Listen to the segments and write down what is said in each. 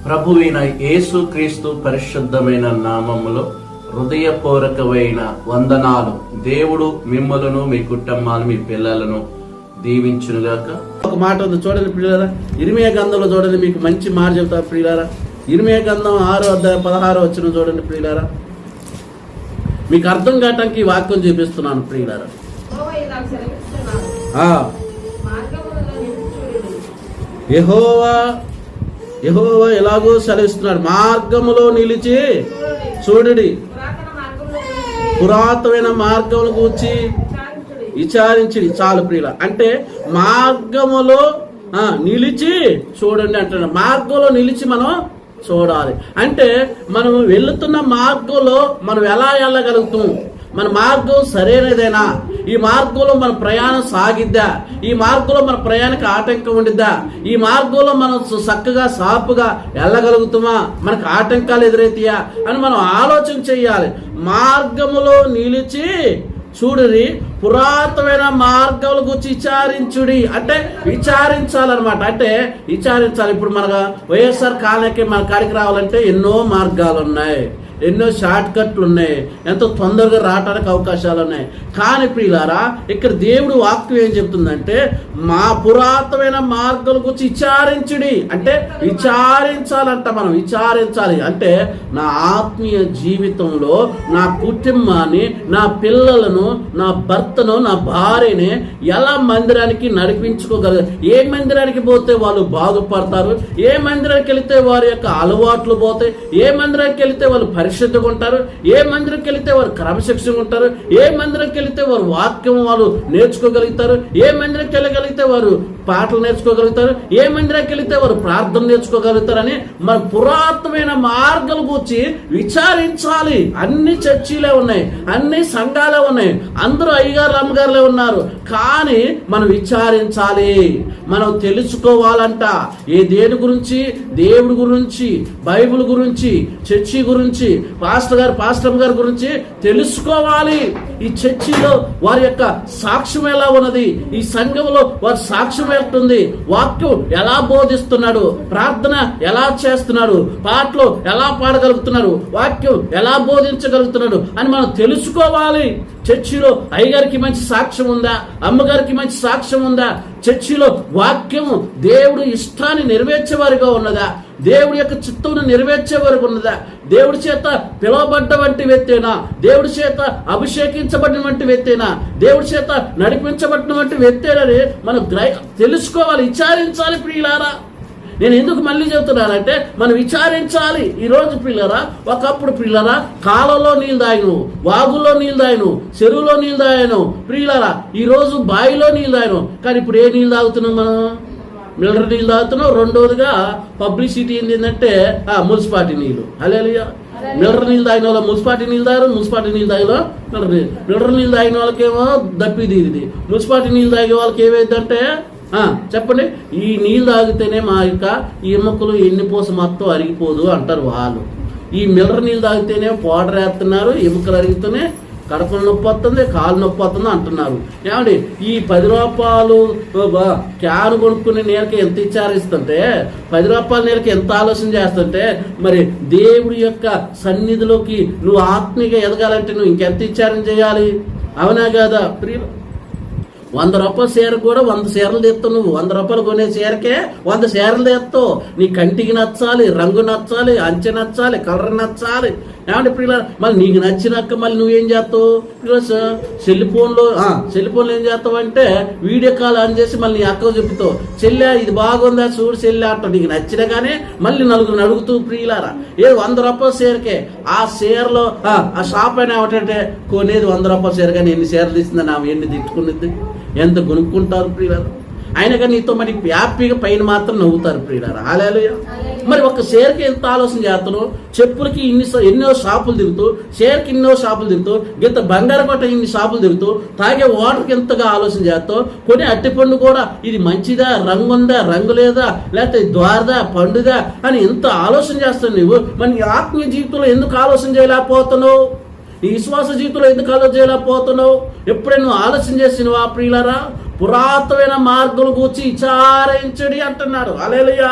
ప్రభువైన యేసు క్రీస్తు పరిశుద్ధమైన నామములో హృదయపూర్వకమైన వందనాలు. దేవుడు మిమ్మలను, మీ కుటుంబాలు, మీ పిల్లలను దీవించునుగాక. ఒక మాట ఉంది చూడండి ప్రియులారా, ఇర్మియా గ్రంథంలో చూడండి, మీకు మంచి మాట చెబుతా ప్రియులారా. ఇర్మియా గ్రంథం 6:16 చూడండి ప్రియులారా. మీకు అర్థం కావటానికి ఈ వాక్యం చూపిస్తున్నాను ప్రియులారా. యెహోవా ఎలాగో సెలవిస్తున్నాడు, మార్గములో నిలిచి చూడుడి, పురాతనమైన మార్గముల గురించి విచారించుడి. చాలు ప్రియుల, అంటే మార్గములో నిలిచి చూడండి అంటున్నాడు. మార్గంలో నిలిచి మనం చూడాలి అంటే మనం వెళుతున్న మార్గంలో మనం ఎలా వెళ్ళగలుగుతాం? మన మార్గం సరైనదేనా? ఈ మార్గంలో మన ప్రయాణం సాగిద్దా? ఈ మార్గంలో మన ప్రయాణానికి ఆటంకం ఉండిద్దా? ఈ మార్గంలో మనం చక్కగా సాపుగా వెళ్ళగలుగుతామా? మనకు ఆటంకాలు ఎదురైతాయా అని మనం ఆలోచన చెయ్యాలి. మార్గములో నిలిచి చూడుడి, పురాతనమైన మార్గాల గురించి విచారించుడి. అంటే విచారించాలన్నమాట, అంటే విచారించాలి. ఇప్పుడు మన వైఎస్ఆర్ కాలనీకి మన కాడికి రావాలంటే ఎన్నో మార్గాలు ఉన్నాయి, ఎన్నో షార్ట్ కట్లు ఉన్నాయి, ఎంతో తొందరగా రావడానికి అవకాశాలు ఉన్నాయి. కానీ ప్రియులారా, ఇక్కడ దేవుడు వాక్యం ఏం చెబుతుందంటే, మా పురాతనమైన మార్గాల గురించి విచారించుడి. అంటే విచారించాలంట, మనం విచారించాలి. అంటే నా ఆత్మీయ జీవితంలో నా కుటుంబాన్ని, నా పిల్లలను, నా భర్తను, నా భార్యని ఎలా మందిరానికి నడిపించుకోగలరు? ఏ మందిరానికి పోతే వాళ్ళు బాగుపడతారు? ఏ మందిరానికి వెళితే వారి యొక్క అలవాట్లు పోతాయి? ఏ మందిరానికి వెళితే వాళ్ళు పరిశుద్ధంగా ఉంటారు? ఏ మందిరంకి వెళితే వారు క్రమశిక్షణగా ఉంటారు? ఏ మందిరంకి వెళితే వారు వాక్యం వాళ్ళు నేర్చుకోగలుగుతారు? ఏ మందిరంకి వెళ్ళగలిగితే వారు పాటలు నేర్చుకోగలుగుతారు? ఏ మందిరానికి వెళితే వారు ప్రార్థన నేర్చుకోగలుగుతారని మన పురాతనమైన మార్గాల గురించి విచారించాలి. అన్ని చర్చిలే ఉన్నాయి, అన్ని సంఘాలే ఉన్నాయి, అందరూ అయ్యగారులు అమ్మగారులే ఉన్నారు. కానీ మనం విచారించాలి, మనం తెలుసుకోవాలంట. దేని గురించి? దేవుడి గురించి, బైబిల్ గురించి, చర్చి గురించి, పాస్టర్ గారి గురించి తెలుసుకోవాలి. ఈ చర్చిలో వారి యొక్క సాక్ష్యం ఎలా ఉన్నది? ఈ సంఘంలో వారి సాక్ష్యం ఎట్టుంది? వాక్యం ఎలా బోధిస్తున్నాడు? ప్రార్థన ఎలా చేస్తున్నాడు? పాటలు ఎలా పాడగలుగుతున్నాడు? వాక్యం ఎలా బోధించగలుగుతున్నాడు అని మనం తెలుసుకోవాలి. చర్చిలో అయ్యగారికి మంచి సాక్ష్యం ఉందా? అమ్మగారికి మంచి సాక్ష్యం ఉందా? చర్చిలో వాక్యము దేవుడు ఇష్టాన్ని నెరవేర్చేవారిగా ఉన్నదా? దేవుడి యొక్క చిత్తమును నెరవేర్చేవారికి ఉన్నదా? దేవుడి చేత పిలువబడ్డ వంటి వ్యక్తేనా? దేవుడి చేత అభిషేకించబడిన వంటి వ్యక్తేనా? దేవుడి చేత నడిపించబడిన వంటి వ్యక్తేనని మనం తెలుసుకోవాలి, విచారించాలి ప్రియులారా. నేను ఎందుకు మళ్ళీ చెబుతున్నానంటే మనం విచారించాలి. ఈరోజు పిల్లరా, ఒకప్పుడు పిల్లరా కాలంలో నీళ్ళు తాగిను, వాగుల్లో నీళ్ళు తాగిను, చెరువులో నీళ్ళు తాగాను ప్రియులరా. ఈరోజు బావిలో నీళ్ళు తాగాను. కానీ ఇప్పుడు ఏ నీళ్ళు తాగుతున్నాం? మనం మినరల్ నీళ్ళు తాగుతున్నాం. రెండోదిగా పబ్లిసిటీ ఏంటంటే మున్సిపాలిటీ నీళ్ళు. హల్లెలూయా. మినరల్ నీళ్ళు తాగిన వాళ్ళు మున్సిపాలిటీ నీళ్ళు తాగారు, మున్సిపాలిటీ నీళ్ళు తాగిన మినరల్ నీళ్ళు తాగిన వాళ్ళకేమో దప్పిదీది, మున్సిపాలిటీ నీళ్ళు తాగే వాళ్ళకి ఏమైందంటే చెప్పండి, ఈ నీళ్ళు తాగితేనే మా యొక్క ఎముకలు ఎన్నిపోస మొత్తం అరిగిపోదు అంటారు వాళ్ళు. ఈ మినరల్ నీళ్ళు తాగితేనే పౌడర్ వేస్తున్నారు, ఎముకలు అరిగితేనే కడుపులో నొప్పి వస్తుంది, కాలు నొప్పి వస్తుంది అంటున్నారు. ఏమండి, ఈ 10 రూపాయలు క్యాన్ కొనుక్కునే నేలకి ఎంత విచారిస్తుంటే, 10 రూపాయల నేలకి ఎంత ఆలోచన చేస్తుంటే, మరి దేవుడి యొక్క సన్నిధిలోకి నువ్వు ఆత్మీయంగా ఎదగాలంటే నువ్వు ఇంకెంత విచారణ చేయాలి? అవునా కదా ప్రియ? 100 రూపాయల చీర కూడా 100 చీరలు తెస్తావు. నువ్వు 100 రూపాయలు కొనే చీరకే 100 చీరలు తెస్తావు. నీ కంటికి నచ్చాలి, రంగు నచ్చాలి, అంచె నచ్చాలి, కలర్ నచ్చాలి. ఏమంటే ప్రియుల, మళ్ళీ నీకు నచ్చినాక మళ్ళీ నువ్వేం చేస్తావు? సెల్ ఫోన్లో ఏం చేస్తావు అంటే వీడియో కాల్ ఆన్ చేసి మళ్ళీ నీ అక్కకు చెప్తావు, చెల్లె ఇది బాగుందా చూడు చెల్లె అంటావు. నీకు నచ్చినా కానీ మళ్ళీ నలుగురిని అడుగుతూ ప్రియులారా, 100 రూపాయల చీరకే ఆ చీరలో ఆ షాప్ అయినా ఏమిటంటే కొనేది 100 రూపాయల చీర, కానీ ఎన్ని చీరలు తీసిందని ఆమె ఎన్ని తిట్టుకునేది, ఎంత కొనుక్కుంటారు ప్రియులారా. ఆయన కానీ నీతో మరి హ్యాపీగా పైన మాత్రం నవ్వుతారు ప్రియులారా. హల్లెలూయా. మరి ఒక షేర్కి ఎంత ఆలోచన చేస్తాను? చెప్పులకి ఎన్నో షాపులు తిరుగుతూ, షేర్కి ఎన్నో షాపులు తిరుగుతూ, గింత బంగారం కొట్ట ఇన్ని షాపులు తిరుగుతూ, తాగే వాటర్కి ఎంతగా ఆలోచన చేస్తావు? కొన్ని అట్టిపండు కూడా ఇది మంచిదా, రంగు ఉందా, రంగు లేదా, లేకపోతే ద్వారదా, పండుదా అని ఎంత ఆలోచన చేస్తావు నువ్వు? మరి ఆత్మీయ జీవితంలో ఎందుకు ఆలోచన చేయలేకపోతున్నావు? నీ విశ్వాస జీవితంలో ఎందుకు ఆలోచన చేయలేకపోతున్నావు? ఎప్పుడైనా నువ్వు ఆలోచన చేసినవా ప్రియులారా? పురాతనమైన మార్గం గురించి విచారించడి అంటున్నాడు. హల్లెలూయా.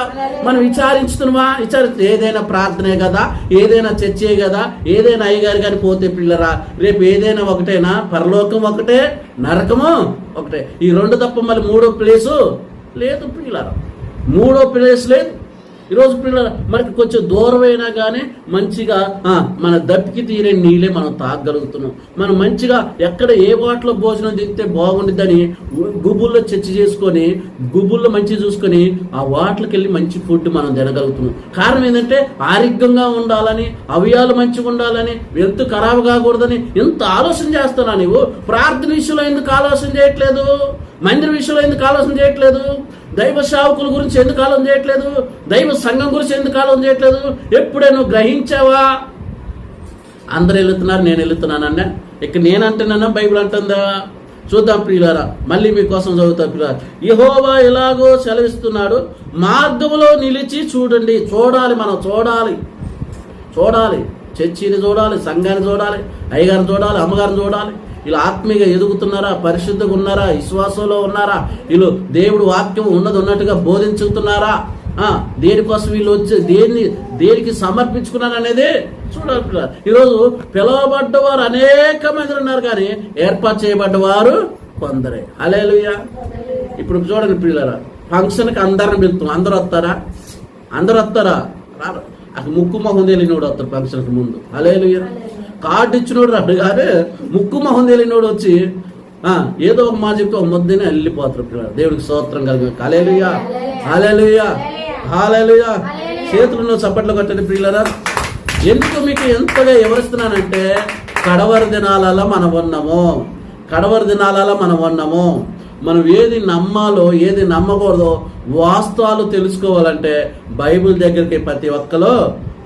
మనం విచారించుతున్నావా? ఏదైనా ప్రార్థనే కదా, ఏదైనా చర్చే కదా, ఏదైనా అయ్యగారు కానీ పోతే పిల్లరా రేపు ఏదైనా ఒకటేనా? పరలోకం ఒకటే, నరకము ఒకటే. ఈ రెండు తప్ప మళ్ళీ మూడో ప్లేసు లేదు పిల్లరా. మూడో ప్లేస్ లేదు. ఈరోజు పిల్లలు మనకి కొంచెం దూరమైనా కానీ మంచిగా మన దప్పికి తీరే నీళ్ళే మనం తాగగలుగుతున్నాం. మనం మంచిగా ఎక్కడ ఏ వాటిలో భోజనం తింటే బాగుండిద్దని గుబుల్లో చర్చ చేసుకొని గుబుల్లో మంచి చూసుకొని ఆ వాటికి వెళ్ళి మంచి ఫుడ్ మనం తినగలుగుతున్నాం. కారణం ఏంటంటే ఆరోగ్యంగా ఉండాలని, అవయాలు మంచిగా ఉండాలని, హెల్త్ ఖరాబ్ కాకూడదని ఎంత ఆలోచన చేస్తున్నా. నీవు ప్రార్థన విషయంలో ఎందుకు ఆలోచన చేయట్లేదు? మందిర విషయంలో ఎందుకు ఆలోచన చేయట్లేదు? దైవ సేవకుల గురించి ఎందుకు ఆలోచన చేయట్లేదు? దైవ సంఘం గురించి ఎందుకు ఆలోచన చేయట్లేదు? ఎప్పుడే నువ్వు గ్రహించావా? అందరు వెళుతున్నారు, నేను వెళుతున్నానన్నా. ఇక్కడ నేను అంటున్నానా, బైబిల్ అంటుందా? చూద్దాం ప్రియులారా, మళ్ళీ మీకోసం చదువుతా పిల్లలు. యెహోవా ఎలాగో సెలవిస్తున్నాడు, మార్గములో నిలిచి చూడండి. చూడాలి, మనం చూడాలి. చర్చిని చూడాలి, సంఘాన్ని చూడాలి, అయ్యగారిని చూడాలి, అమ్మగారిని చూడాలి. వీళ్ళు ఆత్మీయంగా ఎదుగుతున్నారా? పరిశుద్ధంగా ఉన్నారా? విశ్వాసంలో ఉన్నారా? వీళ్ళు దేవుడు వాక్యం ఉన్నట్టుగా బోధించుతున్నారా? దేనికోసం వీళ్ళు వచ్చి దేనికి సమర్పించుకున్నారు అనేది చూడాలి. ఈరోజు పిలువబడ్డవారు అనేక మంది ఉన్నారు, కానీ ఏర్పాటు చేయబడ్డవారు కొందరే. హల్లెలూయా. ఇప్పుడు చూడండి పిల్లరా, ఫంక్షన్కి అందరిని పిలుస్తాం. అందరూ వస్తారా? అక్కడ ముక్కు మొహం తెలియనోడు వస్తారు ఫంక్షన్కి ముందు. హల్లెలూయా. కార్డు ఇచ్చినోడు రాడు, కానీ ముక్కు మొహం తెలియనోడు వచ్చి ఏదో ఒక మాట చెప్తే ఒక ముద్దనే వెళ్ళిపోతారు పిల్లలు. దేవుడికి స్తోత్రం కలిగి. హల్లెలూయా, హల్లెలూయా, హల్లెలూయా. చేతులను చప్పట్లు కొట్టండి ప్రియులారా. ఎందుకు మీకు ఎంతగా వివరిస్తున్నానంటే కడవరి దినాలలో మనం ఉన్నాము. మనం ఏది నమ్మాలో ఏది నమ్మకూడదో వాస్తవాలు తెలుసుకోవాలంటే బైబిల్ దగ్గరికి ప్రతి ఒక్కరు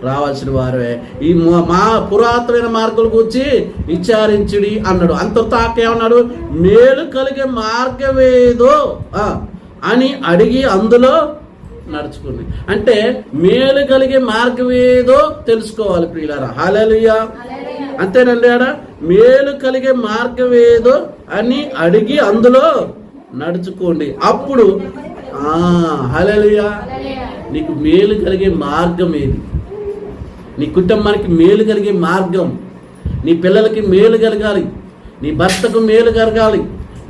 రావాల్సిన వారే. ఈ మా పురాతనమైన మార్గాల గురించి విచారించుడి అన్నాడు. అంతతో ఏమన్నాడు? మేలు కలిగే మార్గమేదో అని అడిగి అందులో నడుచుకుంది. అంటే మేలు కలిగే మార్గం ఏదో తెలుసుకోవాలి ప్రియులారా. హల్లెలూయా. అంతేనండి. మేలు కలిగే మార్గం ఏదో అని అడిగి అందులో నడుచుకోండి. అప్పుడు హల్లెలూయా. నీకు మేలు కలిగే మార్గం ఏది? నీ కుటుంబానికి మేలు కలిగే మార్గం, నీ పిల్లలకి మేలు కలగాలి, నీ భర్తకు మేలు కలగాలి,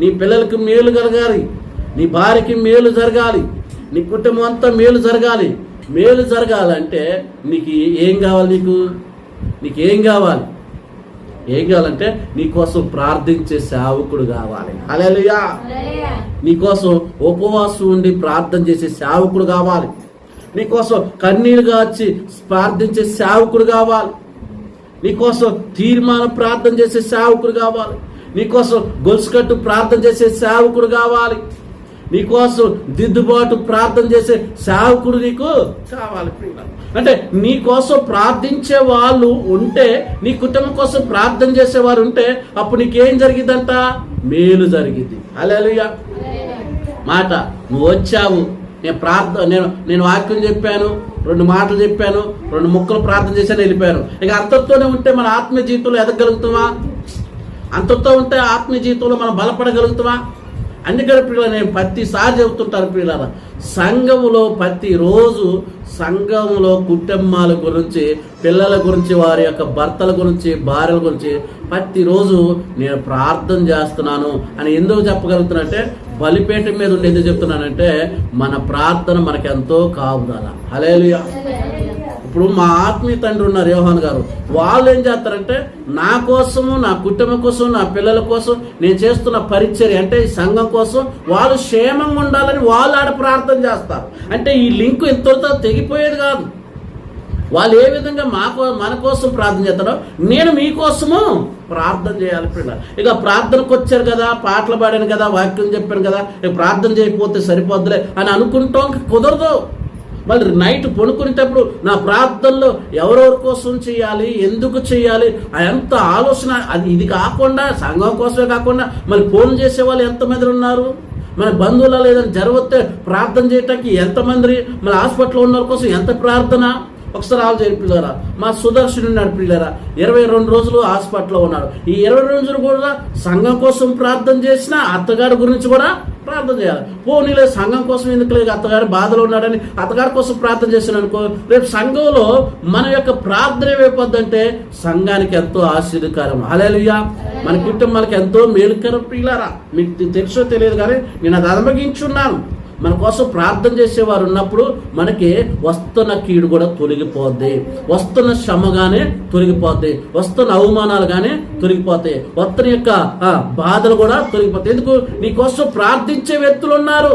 నీ పిల్లలకు మేలు కలగాలి, నీ భార్యకి మేలు జరగాలి, నీ కుటుంబం అంతా మేలు జరగాలి. మేలు జరగాలంటే నీకు ఏం కావాలి? నీకేం కావాలి? ఏం కావాలంటే నీకోసం ప్రార్థించే సేవకుడు కావాలి. హల్లెలూయా. నీకోసం ఉపవాసం ఉండి ప్రార్థన చేసే సేవకుడు కావాలి. నీకోసం కన్నీరుగా వచ్చి ప్రార్థించే సేవకుడు కావాలి. నీకోసం తీర్మాన ప్రార్థన చేసే సేవకుడు కావాలి. నీకోసం గొలుసుకట్టు ప్రార్థన చేసే సేవకుడు కావాలి. నీకోసం దిద్దుబాటు ప్రార్థన చేసే సేవకుడు నీకు కావాలి. అంటే నీ కోసం ప్రార్థించే వాళ్ళు ఉంటే, నీ కుటుంబం కోసం ప్రార్థన చేసేవారు ఉంటే అప్పుడు నీకేం జరిగిద్దంట? మేలు జరిగింది. హల్లెలూయా. మాట నువ్వు వచ్చావు, నేను వాక్యం చెప్పాను, 2 మాటలు చెప్పాను, 2 ముక్కలు ప్రార్థన చేశాను, వెళ్ళిపోయాను. ఇక అంతతోనే ఉంటే మన ఆత్మీయ జీవితంలో ఎదగలుగుతామా? అంతతో ఉంటే ఆత్మీయ జీవితంలో మనం బలపడగలుగుతామా? అందుకని పిల్లలు నేను ప్రతిసారి చెబుతుంటాను పిల్లల, సంఘములో ప్రతిరోజు సంఘములో కుటుంబాల గురించి, పిల్లల గురించి, వారి యొక్క భర్తల గురించి, భార్యల గురించి ప్రతిరోజు నేను ప్రార్థన చేస్తున్నాను అని ఎందుకు చెప్పగలుగుతున్నంటే, బలిపేట మీద ఉండి ఎందుకు చెప్తున్నానంటే మన ప్రార్థన మనకెంతో కావుదాల. హల్లెలూయా. ఇప్పుడు మా ఆత్మీయ తండ్రి ఉన్నారు యోహాన్ గారు, వాళ్ళు ఏం చేస్తారంటే నా కోసము, నా కుటుంబం కోసం, నా పిల్లల కోసం నేను చేస్తున్న పరిచర్య అంటే ఈ సంఘం కోసం వాళ్ళు క్షేమంగా ఉండాలని వాళ్ళు ఆడ ప్రార్థన చేస్తారు. అంటే ఈ లింకు ఇంతతో తెగిపోయేది కాదు. వాళ్ళు ఏ విధంగా మన కోసం ప్రార్థన చేస్తారో నేను మీకోసము ప్రార్థన చేయాలి పిల్లలు. ఇక ప్రార్థనకు వచ్చారు కదా, పాటలు పాడాను కదా, వాక్యం చెప్పాను కదా, ఇక ప్రార్థన చేయకపోతే సరిపోద్దులే అని అనుకుంటాం, కుదరదు. మళ్ళీ నైట్ పడుకునేటప్పుడు నా ప్రార్థనలో ఎవరెవరి కోసం చేయాలి, ఎందుకు చేయాలి, ఎంత ఆలోచన. ఇది కాకుండా సంఘం కోసమే కాకుండా మళ్ళీ ఫోన్ చేసే వాళ్ళు ఎంతమంది ఉన్నారు, మన బంధువులలో ఏదైనా జరగతే ప్రార్థన చేయటానికి ఎంతమంది, మన హాస్పిటల్లో ఉన్న వాళ్ళ కోసం ఎంత ప్రార్థన, ఒకసారి ఆలోచన పిల్లరా, మా సుదర్శన్ ఉన్నాడు పిల్లరా, 22 రోజులు హాస్పిటల్లో ఉన్నాడు. ఈ 20 రోజులు కూడా సంఘం కోసం ప్రార్థన చేసిన, అత్తగారి గురించి కూడా ప్రార్థన చేయాలి. పోనీలే సంఘం కోసం ఎందుకు లేదు, అత్తగారు బాధలో ఉన్నాడని అత్తగారి కోసం ప్రార్థన చేశాను అనుకో, రేపు సంఘంలో మన యొక్క ప్రార్థన ఏమైపోద్దంటే సంఘానికి ఎంతో ఆశీర్వదకరం. హల్లెలూయా. మన కుటుంబానికి ఎంతో మేలుకరం ప్రియులారా. మీకు తెలుసో తెలియదు కానీ నేను అది అనుభవించున్నాను. మన కోసం ప్రార్థన చేసేవారు ఉన్నప్పుడు మనకి వస్తున్న కీడు కూడా తొలగిపోద్ది, వస్తున్న శ్రమగానే తొలగిపోద్ది, వస్తున్న అవమానాలు గానే తొలగిపోతాయి, వస్తున్న యొక్క బాధలు కూడా తొలగిపోతాయి. ఎందుకు? నీ కోసం ప్రార్థించే వ్యక్తులు ఉన్నారు.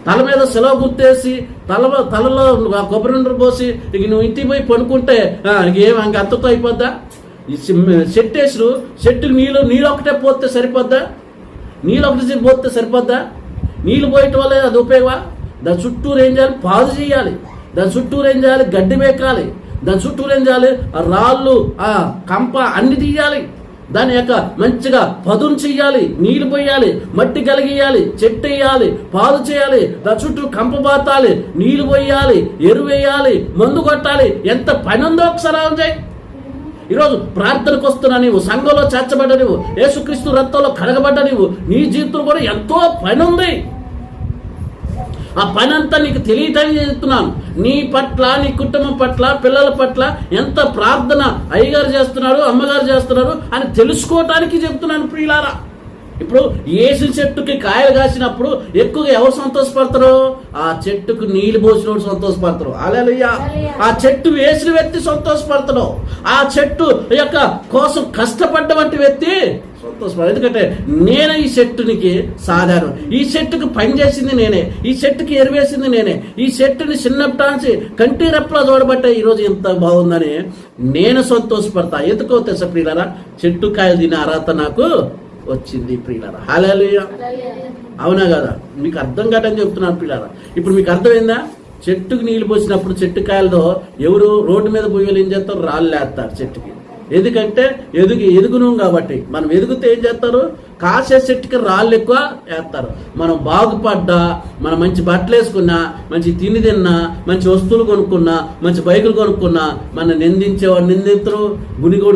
తల మీద సెలవు గుర్తేసి తలలో కొబ్బరి నుండి పోసి ఇక నువ్వు ఇంటికి పోయి పడుకుంటే ఏం ఇంక అంతతో అయిపోద్దా? చెట్టు వేసుడు, చెట్టుకి నీళ్ళు ఒకటే పోతే సరిపోద్దా? నీళ్ళు ఒకటి పోతే సరిపోద్దా? నీళ్ళు పోయటం వల్ల అది ఉపయోగమా? దాని చుట్టూరు ఏం చేయాలి? పాదు చేయాలి. దాని చుట్టూరు ఏం చేయాలి? గడ్డి మేకాలి. దాని చుట్టూరు ఏం చేయాలి? రాళ్ళు కంప అన్ని తీయాలి. దాని యొక్క మంచిగా పదును చెయ్యాలి, నీళ్లు పోయాలి, మట్టి కలిగియాలి, చెట్టు వేయాలి, పాదు చేయాలి, దాని చుట్టూ కంప బాతాలి, నీళ్లు పోయాలి, ఎరువు వేయాలి, మందు కొట్టాలి. ఎంత పని ఉందో ఒకసారి ఆలోచించండి. ఈరోజు ప్రార్థనకు వస్తున్నా నీవు, సంఘంలో చేర్చబడ్డ నీవు, యేసుక్రీస్తు రక్తంలో కడగబడ్డ నీవు, నీ జీవితంలో కూడా ఎంతో పని ఉంది. ఆ పని అంతా నీకు తెలియదని చెప్తున్నాను. నీ పట్ల, నీ కుటుంబం పట్ల, పిల్లల పట్ల ఎంత ప్రార్థన అయ్యగారు చేస్తున్నారు, అమ్మగారు చేస్తున్నారు అని తెలుసుకోవటానికి చెప్తున్నాను ప్రియులారా. ఇప్పుడు ఏసు చెట్టుకి కాయలు కాసినప్పుడు ఎక్కువగా ఎవరు సంతోషపడతారు? ఆ చెట్టుకు నీళ్లు పోసినోడు సంతోషపడతారు. హల్లెలూయా. ఆ చెట్టు వేసిన వ్యక్తి సంతోషపడతాడు. ఆ చెట్టు యొక్క కోసం కష్టపడ్డవంటి వ్యక్తి సంతోషపడతాడు. ఎందుకంటే నేనే ఈ చెట్టునికి సాధారణ, ఈ చెట్టుకు పని చేసింది నేనే, ఈ చెట్టుకి ఎరువేసింది నేనే, ఈ చెట్టుని చిన్నప్పటి కంటి రెప్పలా చూడబట్టే ఈరోజు ఎంత బాగుందని నేను సంతోషపడతా. ఎందుకో తెలుసా ప్రియులారా? చెట్టు కాయలు తినే అర్హత నాకు వచ్చింది ప్రియులారా. హల్లెలూయా. అవునా కదా? మీకు అర్థం కాదని చెప్తున్నాను ప్రియులారా. ఇప్పుడు మీకు అర్థమైందా? చెట్టుకు నీళ్లు పోసినప్పుడు చెట్టు కాయలతో ఎవరు రోడ్డు మీద పోయి ఏం చేస్తారు? రాళ్ళు వేస్తారు చెట్టుకి. ఎందుకంటే ఎదుగును కాబట్టి. మనం ఎదుగుతే ఏం చేస్తారు? కాసే చెట్టుకి రాళ్ళు ఎక్కువ వేస్తారు. మనం బాగుపడ్డా, మనం మంచి బట్టలు వేసుకున్నా, మంచి తిండి తిన్నా, మంచి వస్తువులు కొనుక్కున్నా, మంచి బైకులు కొనుక్కున్నా, మన నిందించేవాడు నిందితులు,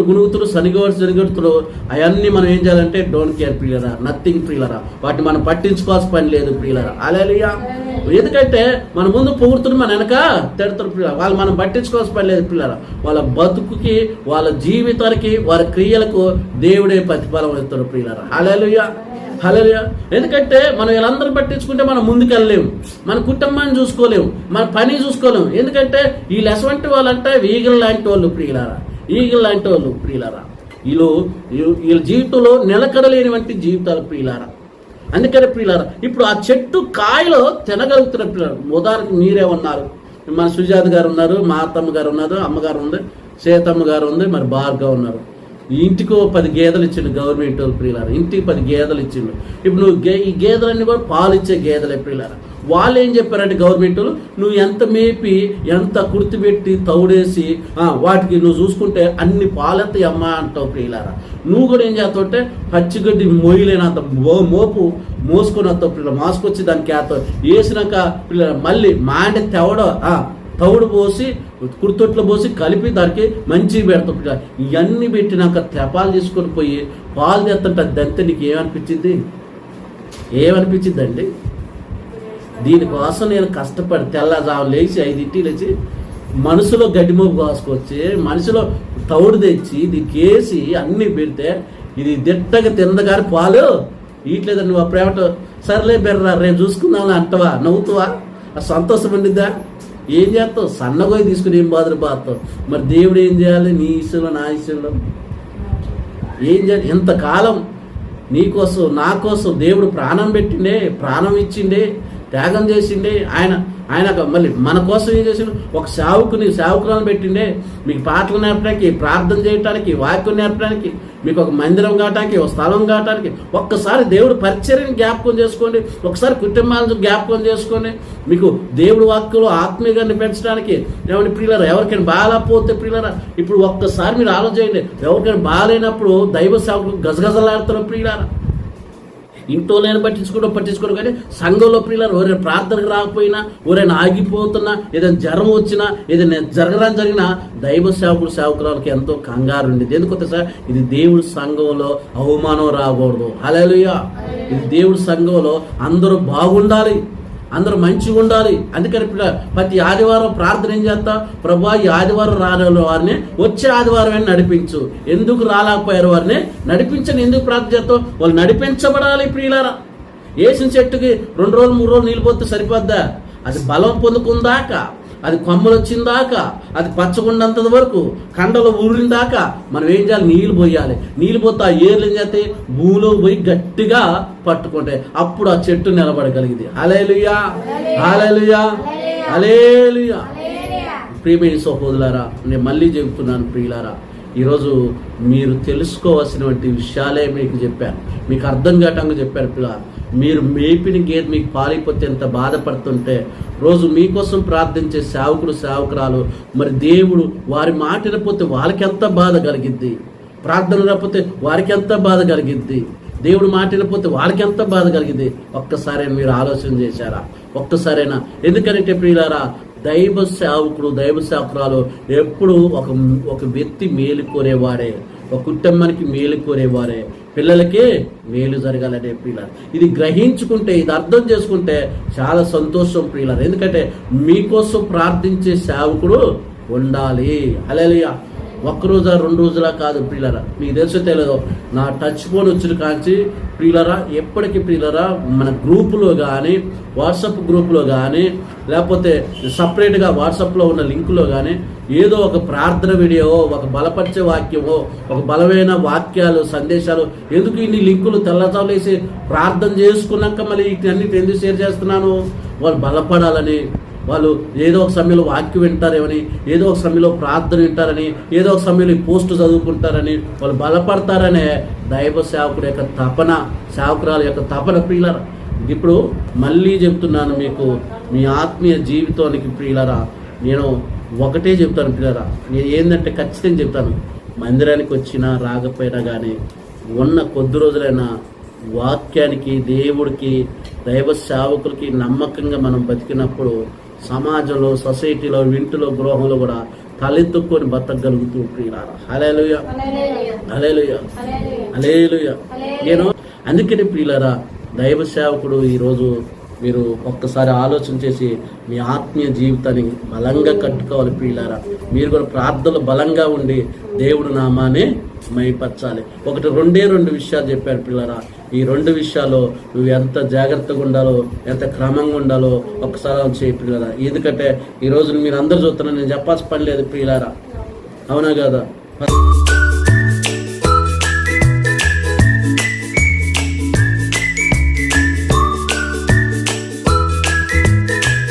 గుణుగుతులు, సరిగొడుతులు, అవన్నీ మనం ఏం చేయాలంటే డోంట్ కేర్ ప్రియులరా, నథింగ్ ప్రియులరా. వాటిని మనం పట్టించుకోవాల్సిన పని లేదు ప్రియులరా. హల్లెలూయా. ఎందుకంటే మన ముందు పొగుడుతున్న మన వెనక తిడతారు పిల్లలు. వాళ్ళు మనం పట్టించుకోవాల్సిన పని లేదు పిల్లలు. వాళ్ళ బతుకుకి, వాళ్ళ జీవితానికి, వారి క్రియలకు దేవుడే ప్రతిఫలం ఇస్తారు ప్రియులారా. హల్లెలూయా. హల్లెలూయా. ఎందుకంటే మనం వీళ్ళందరూ పట్టించుకుంటే మనం ముందుకెళ్ళలేము, మన కుటుంబాన్ని చూసుకోలేము, మన పని చూసుకోలేము. ఎందుకంటే వీళ్ళు ఎటువంటి వాళ్ళంటే ఈగల్ లాంటి వాళ్ళు ప్రియులారా, ఈగల్ లాంటి వాళ్ళు ప్రియులారా. వీళ్ళ జీవితంలో నిలకడలేనివంటి జీవితాలు ప్రియులారా. అందుకనే ప్రియులారా, ఇప్పుడు ఆ చెట్టు కాయలో తినగలుగుతున్న పిల్లలు. ఉదాహరణకు మీరే ఉన్నారు, మన సుజాత గారు ఉన్నారు, మా అత్తమ్మ గారు ఉన్నారు, అమ్మగారు ఉంది, సీతమ్మ గారు ఉంది, మరి భార్గవ్ ఉన్నారు. ఇంటికి 10 గేదెలు ఇచ్చిండు గవర్నమెంట్ వాళ్ళు ప్రియులారా. ఇంటికి 10 గేదెలు ఇచ్చిండు. ఇప్పుడు నువ్వు ఈ గేదెలన్నీ కూడా పాలు ఇచ్చే గేదెలే ప్రియులారా. వాళ్ళు ఏం చెప్పారంటే గవర్నమెంట్ వాళ్ళు, నువ్వు ఎంత మేపి, ఎంత కుర్తిపెట్టి, తౌడేసి వాటికి నువ్వు చూసుకుంటే అన్ని పాలెత్తాయి అమ్మా అంటావు ప్రియులారా. నువ్వు కూడా ఏం చేస్తావు అంటే పచ్చిగడ్డి మొయ్యలేనంత మోపు మోసుకొని వస్తావు పిల్లలు. మాసుకొచ్చి దానికి వేస్తావు. వేసినాక పిల్లలు మళ్ళీ మాండి తౌడు పోసి కుర్తొట్లో పోసి కలిపి దానికి మంచిగా పెడతావు పిల్లలు. ఇవన్నీ పెట్టినాక తెపాలు తీసుకొని పోయి పాలు తెస్తుంటే దంతే నీకు ఏమనిపించింది అండి? దీనికోసం నేను కష్టపడి తెల్లజాము లేచి 5 లేచి మనసులో గడ్డిమోపు కాసుకొచ్చి, మనసులో తౌడు తెచ్చి దీనికి వేసి అన్నీ పెడితే ఇది దిట్టగా తిందగారి పాలు ఇట్లేదు. నువ్వు అప్పుడేమంట సర్లే బెర్రా రేపు చూసుకుందాం అంటవా? నవ్వుతావా? ఆ సంతోషం ఉండిద్దా? ఏం చేస్తావు? సన్నగోయి తీసుకుని ఏం బాధపడతావు? మరి దేవుడు ఏం చేయాలి? నీ ఇష్టంలో, నా ఇష్టంలో ఏం చేయాలి? ఎంతకాలం నీకోసం, నా కోసం దేవుడు ప్రాణం పెట్టిండే, ప్రాణం ఇచ్చిండే, త్యాగం చేసిండే. ఆయన మళ్ళీ మన కోసం ఏం చేసిండు? ఒక సేవకురాలను పెట్టిండే. మీకు పాటలు నేర్పడానికి, ప్రార్థన చేయడానికి, వాక్యం నేర్పడానికి, మీకు ఒక మందిరం కావటానికి, ఒక స్థలం కావటానికి. ఒక్కసారి దేవుడు పరిచర్యని జ్ఞాపకం చేసుకోండి, ఒకసారి కుటుంబాలను జ్ఞాపకం చేసుకోండి. మీకు దేవుడు వాక్యంలో ఆత్మీయంగా పెంచడానికి. ఏమంటే ప్రియులారా, ఎవరికైనా బాగాలేకపోతే ప్రియులారా, ఇప్పుడు ఒక్కసారి మీరు ఆలోచించండి. ఎవరికైనా బాగాలేనప్పుడు దైవ సేవకులు గజగజలాడుతారు ప్రియులారా. ఇంట్లో లేని పట్టించుకోవడం కానీ సంఘంలో ప్రియులారా ఎవరైనా ప్రార్థనకు రాకపోయినా, ఎవరైనా ఆగిపోతున్నా, ఏదైనా జ్వరం వచ్చినా, ఏదైనా జరిగినా దైవ సేవకురాలకి ఎంతో కంగారు ఉండేది. ఎందుకంటే సార్ ఇది దేవుడి సంఘంలో అవమానం రాకూడదు. హల్లెలూయా. ఇది దేవుడి సంఘంలో అందరూ బాగుండాలి, అందరూ మంచిగా ఉండాలి. అందుకని ప్రతి ఆదివారం ప్రార్థన ఏం చేస్తా, ప్రభా ఈ ఆదివారం రాని వారిని వచ్చే ఆదివారం నడిపించు, ఎందుకు రాలేకపోయారు వారిని నడిపించని ఎందుకు ప్రార్థన చేస్తావు? వాళ్ళు నడిపించబడాలి ప్రియులారా. వేసిన చెట్టుకి 2 రోజులు 3 రోజులు నీళ్ళు పోతే సరిపోద్దా? అది బలం పొందుకుందాకా, అది కొమ్మలు వచ్చిందాకా, అది పచ్చగుండంత వరకు, కండలు ఊరిందాకా మనం ఏం చేయాలి? నీళ్ళు పోయాలి. నీళ్ళు పోతే ఆ ఏర్లు ఏం చేస్తే భూమిలో పోయి గట్టిగా పట్టుకుంటే అప్పుడు ఆ చెట్టు నిలబడగలిగింది. హల్లెలూయా, హల్లెలూయా, హల్లెలూయా. ప్రియమైన సహోదరులారా, నేను మళ్ళీ చెబుతున్నాను ప్రియులారా, ఈరోజు మీరు తెలుసుకోవాల్సినటువంటి విషయాలే మీకు చెప్పాను, మీకు అర్థం కావటంగా చెప్పాను. పిల్లలు మీరు మేపిన గేదె మీకు పాలిపోతే ఎంత బాధపడుతుంటే రోజు మీకోసం ప్రార్థించే సేవకురాలు మరి దేవుడు వారి మాట వినకపోతే వాళ్ళకి ఎంత బాధ కలిగిద్ది, ప్రార్థన రాకపోతే వారికి ఎంత బాధ కలిగిద్ది, దేవుడు మాట వినకపోతే వాళ్ళకి ఎంత బాధ కలిగిద్ది. ఒక్కసారైనా మీరు ఆలోచన చేశారా? ఒక్కసారైనా. ఎందుకంటే ప్రియులారా, దైవ సేవకురాలు ఎప్పుడు ఒక వ్యక్తి మేలు కోరేవాడే, ఒక కుటుంబానికి మేలు కోరేవారే, పిల్లలకి మేలు జరగాలనే ప్రియులారు. ఇది గ్రహించుకుంటే, ఇది అర్థం చేసుకుంటే చాలా సంతోషం ప్రియులారు. ఎందుకంటే మీకోసం ప్రార్థించే సేవకుడు ఉండాలి. హల్లెలూయా. 1 రోజా 2 రోజులా కాదు ప్రియులారా. మీకు తెలుసో తెలియదు, నా టచ్ ఫోన్ వచ్చిన కాంచి ప్రియులారా ఎప్పటికీ ప్రియులారా మన గ్రూపులో కానీ, వాట్సాప్ గ్రూపులో కానీ, లేకపోతే సపరేట్గా వాట్సాప్లో ఉన్న లింకులో కానీ ఏదో ఒక ప్రార్థన వీడియో, ఒక బలపరిచే వాక్యమో, ఒక బలమైన వాక్యాలు, సందేశాలు, ఎందుకు ఇన్ని లింకులు తెల్లచాలేసి ప్రార్థన చేసుకున్నాక మళ్ళీ ఇవన్నీ ఎందుకు షేర్ చేస్తున్నాను? వాళ్ళు బలపడాలని, వాళ్ళు ఏదో ఒక సమయంలో వాక్యం వింటారేమని, ఏదో ఒక సమయంలో ప్రార్థన వింటారని, ఏదో ఒక సమయంలో ఈ పోస్టు చదువుకుంటారని, వాళ్ళు బలపడతారనే దైవ సేవకుడు యొక్క తపన, సేవకురాలు యొక్క తపన ప్రియులారా. ఇప్పుడు మళ్ళీ చెప్తున్నాను మీకు, మీ ఆత్మీయ జీవితానికి ప్రియులారా నేను ఒకటే చెప్తాను ప్రియులారా. నేను ఏంటంటే ఖచ్చితంగా చెప్తాను, మందిరానికి వచ్చినా రాకపోయినా కానీ ఉన్న కొద్ది రోజులైనా వాక్యానికి, దేవుడికి, దైవ సేవకులకి నమ్మకంగా మనం బతికినప్పుడు సమాజంలో, సొసైటీలో, ఇంటిలో, గృహంలో కూడా తలెత్తుకొని బతకగలుగుతూ ప్రియులారా. హల్లెలూయా, హల్లెలూయా, హల్లెలూయా. నేను అందుకని ప్రియులారా, దైవ సేవకుడు ఈరోజు మీరు ఒక్కసారి ఆలోచన చేసి మీ ఆత్మీయ జీవితాన్ని బలంగా కట్టుకోవాలి ప్రియులారా. మీరు కూడా ప్రార్థనలు బలంగా ఉండి దేవుడు నామాన్ని మైపరచాలి. రెండు విషయాలు చెప్పారు పిల్లరా. ఈ 2 విషయాల్లో నువ్వు ఎంత జాగ్రత్తగా ఉండాలో, ఎంత క్రమంగా ఉండాలో ఒక్కసారి చేయి ప్రియులారా. ఎందుకంటే ఈ రోజు మీరు అందరూ చూస్తున్నారు, నేను చెప్పాల్సిన పని లేదు ప్రియులారా, అవునా కదా?